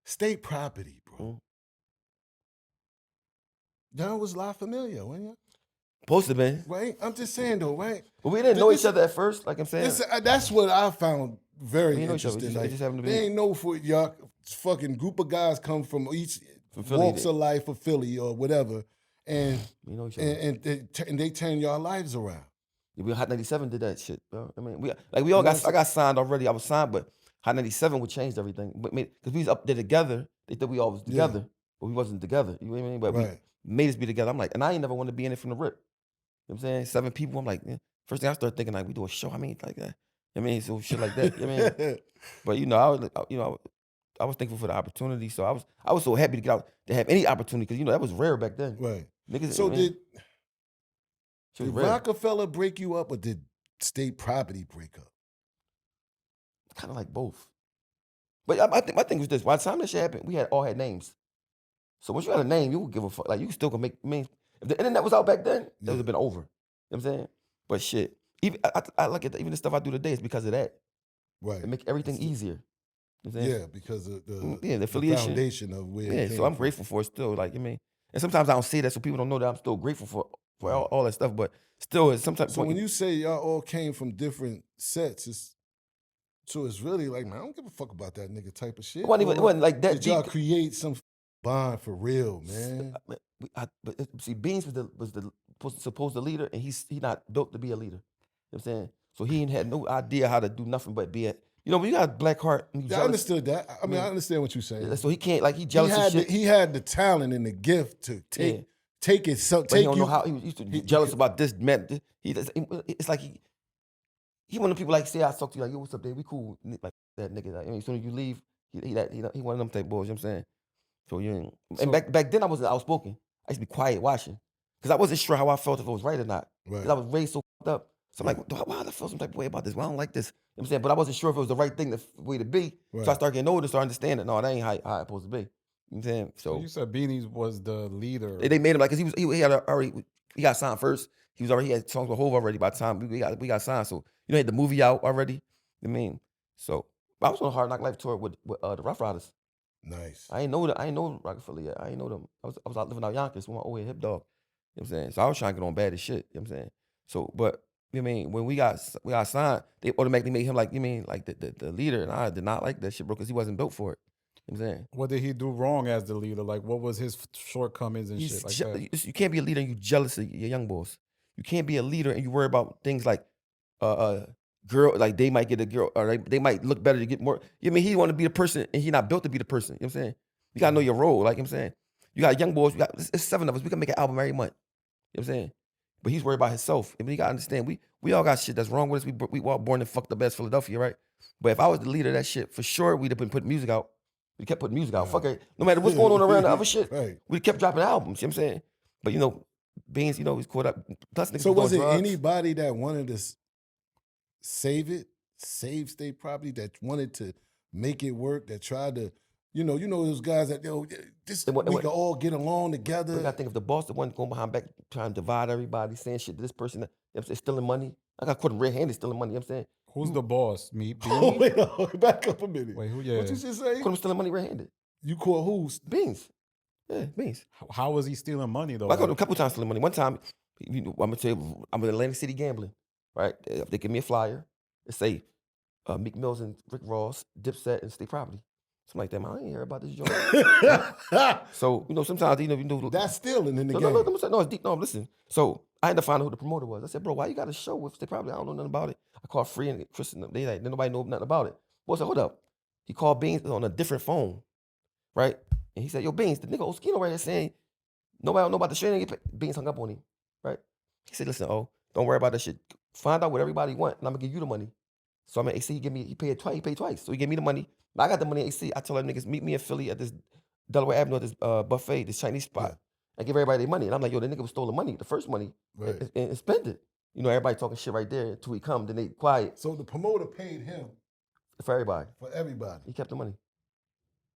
State property, bro. Y'all was La Familia, wasn't you? Supposed to be. Right? I'm just saying though, right? But we didn't know each other at first, like I'm saying. That's what I found very interesting. Just happened to be. They ain't know for y'all fucking group of guys come from each Philly, walks of life of Philly or whatever, and we know each other. and they turn y'all lives around. Yeah, we Hot 97 did that shit, bro. I mean, I got signed already. I was signed, but Hot 97 would change everything. But because we was up there together, they thought we all was together, but we wasn't together. You know what I mean? But we made us be together. I'm like, and I ain't never want to be in it from the rip. You know what I'm saying? 7 people. I'm like, first thing I started thinking, like, we do a show. I mean, like that. I mean, so shit like that. You know what I mean? But I was thankful for the opportunity. So I was so happy to get out to have any opportunity because that was rare back then. Right. Niggas, so did rare. Rockefeller break you up or did state property break up? Kind of like both. But I think my thing was this: by the time that shit happened, we all had names. So once you had a name, you would give a fuck. Like you still can make. I mean, if the internet was out back then, that would have been over. You know what I'm saying? But shit, even I look at even the stuff I do today is because of that. Right. It make everything easier. You know what I'm saying? Yeah, because of the affiliation, the foundation of where. Yeah, so I'm grateful for it still. Like I mean, and sometimes I don't say that, so people don't know that I'm still grateful for all that stuff. But still, it's sometimes. So when you say y'all all came from different sets, it's really like, man, I don't give a fuck about that nigga type of shit. It wasn't like that. Did y'all create some bond for real, man? But see, Beans was the supposed leader, and he's not built to be a leader. You know what I'm saying? So he ain't had no idea how to do nothing but be when you got a black heart. And I understood that. I mean, I understand what you're saying. So he can't, he jealous of shit. He had the talent and the gift to take it. So but he don't know how. He used to be jealous about this man. It's like he one of the people like say I talk to you like, yo, what's up, Dave? We cool, like that nigga. Like, I mean, as soon as you leave, he one of them type boys. You know what I'm saying? So and back then I wasn't outspoken. I used to be quiet watching because I wasn't sure how I felt if it was right or not. Because I was raised so fucked up. So I'm like, why do I feel some type of way about this? Well, I don't like this. You know what I'm saying? But I wasn't sure if it was the right thing, the way to be. So I started getting older, start understanding. No, that ain't how it's supposed to be. You know what I'm saying? So you said Beanie was the leader. They made him like, because he had already, he got signed first. He had songs with Hov already by the time we got signed. So he had the movie out already. You know what I mean? So I was on a Hard Knock Life tour with the Rough Riders. Nice. I ain't know Rockefeller yet. I ain't know them. I was out living out Yonkers with my old head hip dog. You know what I'm saying? So I was trying to get on bad as shit. You know what I'm saying? So, but you know what I mean, when we got signed, they automatically made him like, you mean, like the leader, and I did not like that shit, bro, because he wasn't built for it. You know what I'm saying? What did he do wrong as the leader? Like, what was his shortcomings and shit like that? You can't be a leader and you jealous of your young boys. You can't be a leader and you worry about things like girl, like they might get a girl, or they might look better to get more. You know what I mean, he want to be the person and he not built to be the person. You know what I'm saying? You gotta know your role. Like, you know what I'm saying, you got young boys. It's 7 of us. We can make an album every month. You know what I'm saying? But he's worried about himself. I mean, you gotta understand, we all got shit that's wrong with us. We all born in fucked up ass Philadelphia, right? But if I was the leader of that shit, for sure we'd have been putting music out. We kept putting music out. Fuck it. No matter what's going on around the other shit, we kept dropping albums. You know what I'm saying? But Beans, he's caught up. Plus, so was it anybody that wanted to save state property, that wanted to make it work, that tried to, those guys that, we can all get along together? I think if the boss, the one going behind back, trying to divide everybody, saying shit to this person, that's stealing money. I got caught him red-handed stealing money. You know what I'm saying? Who's the boss? Me? Wait, back up a minute. Wait, who? Yeah. What you just say? Caught him stealing money red-handed. You caught who? Beans. Yeah, Beans. How was he stealing money though? I caught him a couple times stealing money. One time, I'm gonna tell you, I'm in Atlantic City gambling. Right? They give me a flyer. It say Meek Mills and Rick Ross, Dipset, and State Property. Something like that. Man, I ain't hear about this joint. So sometimes that's stealing in the game. No, it's deep. No, listen. So I had to find out who the promoter was. I said, bro, why you got a show with State Property? I don't know nothing about it. I called Free and Chris and them. They like, nobody know nothing about it. Boy said, hold up. He called Beans on a different phone, right? And he said, yo, Beans, the nigga Oschino right here saying nobody don't know about the shit. Beans hung up on him, right? He said, listen, don't worry about that shit. Find out what everybody want, and I'm gonna give you the money. So I'm at AC. He paid twice. So he gave me the money. I got the money at AC. I tell them niggas, meet me in Philly at this Delaware Avenue, at this buffet, this Chinese spot. I give everybody their money. And I'm like, yo, the nigga was stole the money, the first money, and spend it. Everybody talking shit right there until he come, then they quiet. So the promoter paid him. For everybody. For everybody. He kept the money.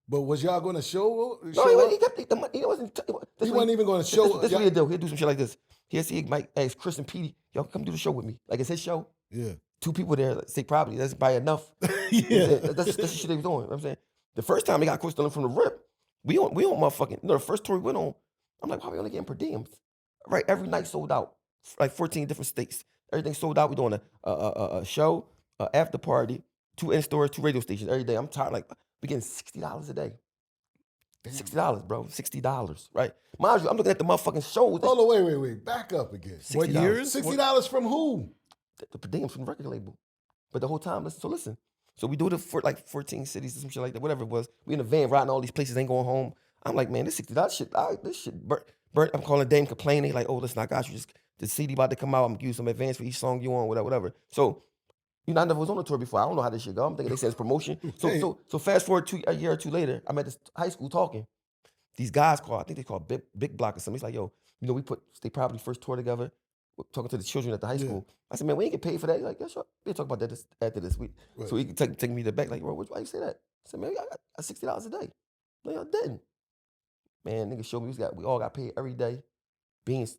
But was y'all going to show? No, he kept the money. He wasn't even going to show. This what he'll do. He'll do some shit like this. He might ask Chris and Petey, y'all come do the show with me. Like it's his show. Yeah. 2 people there, State Property. That's probably enough. Yeah. That's the shit they was doing. You know what I'm saying? The first time they got caught stealing from the rip, we on motherfucking, the first tour we went on, I'm like, why we only getting per diems? Right, every night sold out, like 14 different states. Everything sold out. We doing a show, after party, 2 in-stores, 2 radio stations every day. I'm tired, like, we getting $60 a day. Damn. $60, bro. $60, right? Mind you, I'm looking at the motherfucking shows. Hold on, wait. Back up again. What $60. years? $60 from who? The per diem from the record label. But the whole time, listen. So we do it for like 14 cities or some shit like that, whatever it was. We in the van riding all these places, ain't going home. I'm like, man, this $60 shit, this shit burnt. I'm calling Dame complaining, like, oh, listen, I got you. The CD about to come out. I'm gonna give you some advance for each song you on, whatever. So, you know, I never was on a tour before. I don't know how this shit go. I'm thinking they said it's promotion. So fast forward a year or two later, I'm at this high school talking. These guys I think they call Big Block or something. He's like, yo, you know, we put State Property first tour together, talking to the children at the high school. I said, man, we ain't get paid for that. He's like, yeah, sure. We'll talk about that after this week. Right. So he can take me to the back, like, bro, why you say that? I said, man, I got $60 a day. No, y'all didn't. Man, nigga showed me we all got paid every day. Beans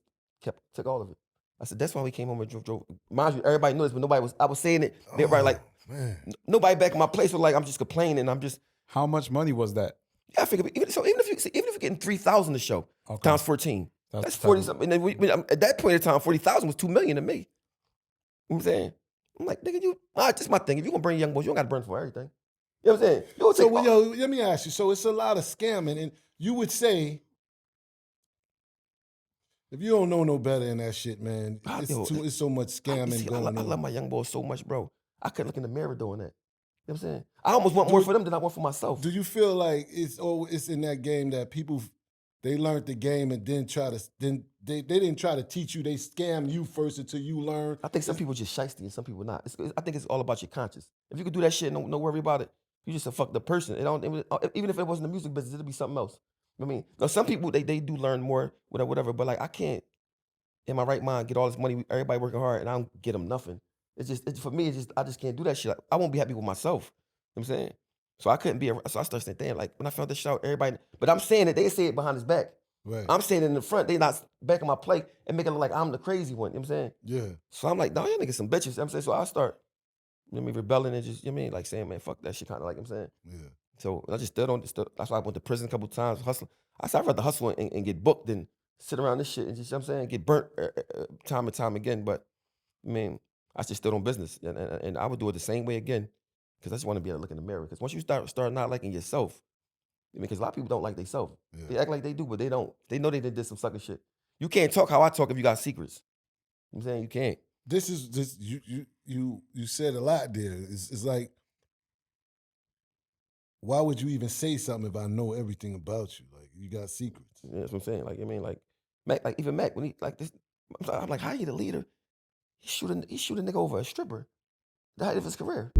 took all of it. I said, that's why we came home and drove. Mind you, everybody knew this, but I was saying it. Everybody like, man. Nobody back in my place was like, I'm just complaining. How much money was that? Yeah, I figured, even if you're getting $3,000 a show, times 14, that's 40 something. And then at that point in time, 40,000 was $2 million to me. You know what I'm saying? I'm like, nigga, that's my thing. If you gonna bring young boys, you don't gotta burn for everything. You know what I'm saying? Yo, let me ask you. So it's a lot of scamming, and you would say, if you don't know no better than that shit, man, it's so much scamming going on. I love my young boys so much, bro. I couldn't look in the mirror doing that. You know what I'm saying? I almost want more for them than I want for myself. Do you feel like it's in that game that people, they learned the game and then they didn't try to teach you, they scam you first until you learn? I think some people just shiesty and some people not. I think it's all about your conscience. If you could do that shit and no worry about it, you just a fucked up person. Even if it wasn't the music business, it'd be something else. I mean, now some people, they do learn more, whatever, but like, I can't, in my right mind, get all this money, everybody working hard, and I don't get them nothing. For me, I just can't do that shit. Like, I won't be happy with myself. You know what I'm saying? So I couldn't so I started saying, damn, like, when I found this shout, everybody, but I'm saying it, they say it behind his back. Right. I'm saying it in the front, they not backing my play and making it look like I'm the crazy one. You know what I'm saying? Yeah. So I'm like, no, y'all niggas some bitches. You know what I'm saying? So I start, rebelling and just, like saying, man, fuck that shit, kind of like, you know what I'm saying? Yeah. So I just that's why I went to prison a couple of times, hustling. I said, I'd rather hustle and get booked than sit around this shit and just, you know what I'm saying, get burnt time and time again. But, I mean, I just stood on business. And I would do it the same way again, because I just want to be able to look in the mirror. Because once you start not liking yourself, because a lot of people don't like themselves. Yeah. They act like they do, but they don't. They know they did some sucker shit. You can't talk how I talk if you got secrets. You know what I'm saying? You can't. You said a lot there. It's like, why would you even say something if I know everything about you? Like, you got secrets. Yeah, that's what I'm saying. Like, I mean, like Mac, like even Mac, when he like this, I'm like, how you the leader? He shoot a nigga over a stripper. The height of his career.